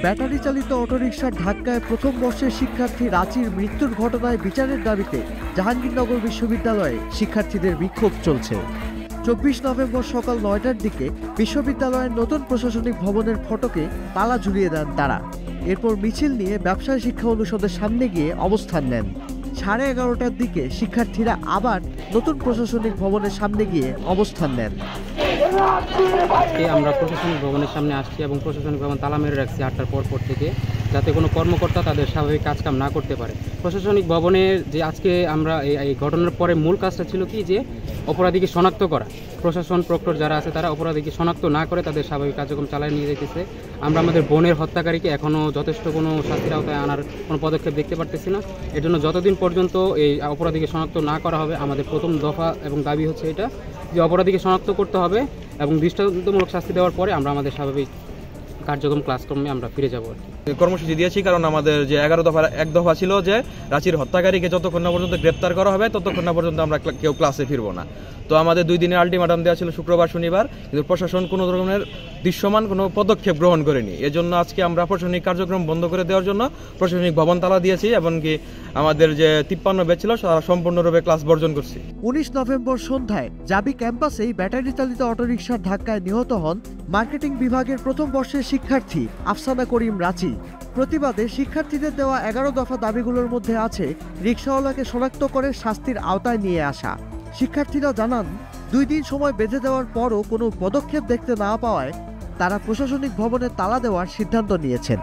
Battery চালিত অটোরিকশার ধাক্কায় প্রথম বর্ষের শিক্ষার্থী রাঁচির মৃত্যুর ঘটনায় বিচারের দাবিতে জাহাঙ্গীরনগর বিশ্ববিদ্যালয়ে শিক্ষার্থীদের বিক্ষোভ চলছে। 24 নভেম্বর সকাল 9টার দিকে বিশ্ববিদ্যালয়ের নতুন প্রশাসনিক ভবনের ফটকে তালা ঝুলিয়ে দেন তারা। এরপর মিছিল নিয়ে ব্যবসায় শিক্ষা অনুষদের সামনে গিয়ে অবস্থান নেন। 11:30টার দিকে শিক্ষার্থীরা আবার নতুন প্রশাসনিক ভবনের সামনে গিয়ে অবস্থান নেন। আজকে আমরা প্রশাসনিক ভবনের সামনে আসছি এবং প্রশাসনিক ভবন তালা মেরে রাখছি 8টার পর থেকে, যাতে কোনো কর্মকর্তা তাদের স্বাভাবিক কাজকাম না করতে পারে। প্রশাসনিক ভবনের যে আজকে আমরা এই ঘটনার পরে মূল কাজটা ছিল কি, যে অপরাধীকে শনাক্ত করা। প্রশাসন প্রক্টর যারা আছে তারা অপরাধীকে শনাক্ত না করে তাদের স্বাভাবিক কার্যক্রম চালিয়ে নিয়ে যেতেছে। আমরা আমাদের বোনের হত্যাকারীকে এখনও যথেষ্ট কোনো শাস্তির আওতায় আনার কোনো পদক্ষেপ দেখতে পারতেছি না। এর জন্য যতদিন পর্যন্ত এই অপরাধীকে শনাক্ত না করা হবে, আমাদের প্রথম দফা এবং দাবি হচ্ছে এটা, যে অপরাধীকে শনাক্ত করতে হবে এবং দৃষ্টান্তমূলক শাস্তি দেওয়ার পরে আমরা আমাদের স্বাভাবিক কার্যক্রম ক্লাসক্রমে আমরা ফিরে যাব। কর্মসূচি দিয়েছি কারণ আমাদের যে 11 দফার এক দফা ছিল যে রাঁচির হত্যাকারীকে যতক্ষণ না পর্যন্ত গ্রেপ্তার করা হবে ততক্ষণ না পর্যন্ত আমরা কেউ ক্লাসে ফিরবো না। তো আমাদের 2 দিনের আলটিমেটাম দেওয়া ছিল শুক্রবার শনিবার, কিন্তু প্রশাসন কোনো ধরনের দৃশ্যমান কোনো পদক্ষেপ গ্রহণ করেনি। এজন্য আজকে আমরা প্রশাসনিক কার্যক্রম বন্ধ করে দেওয়ার জন্য প্রশাসনিক ভবন তালা দিয়েছি, এমনকি আমাদের যে 53 ব্যাচ ছিল তারা সম্পূর্ণরূপে ক্লাস বর্জন করছে। 19 নভেম্বর সন্ধ্যায় জাবি ক্যাম্পাসেই ব্যাটারি চালিত অটোরিকশার ধাক্কায় নিহত হন মার্কেটিং বিভাগের প্রথম বর্ষের শিক্ষার্থী আফসানা করিম রাঁচি। প্রতিবাদে শিক্ষার্থীদের দেওয়া 11 দফা দাবিগুলোর মধ্যে আছে রিকশাওয়ালাকে শনাক্ত করে শাস্তির আওতায় নিয়ে আসা। শিক্ষার্থীরা জানান, 2 দিন সময় বেঁধে দেওয়ার পরও কোনো পদক্ষেপ দেখতে না পাওয়ায় তারা প্রশাসনিক ভবনে তালা দেওয়ার সিদ্ধান্ত নিয়েছেন।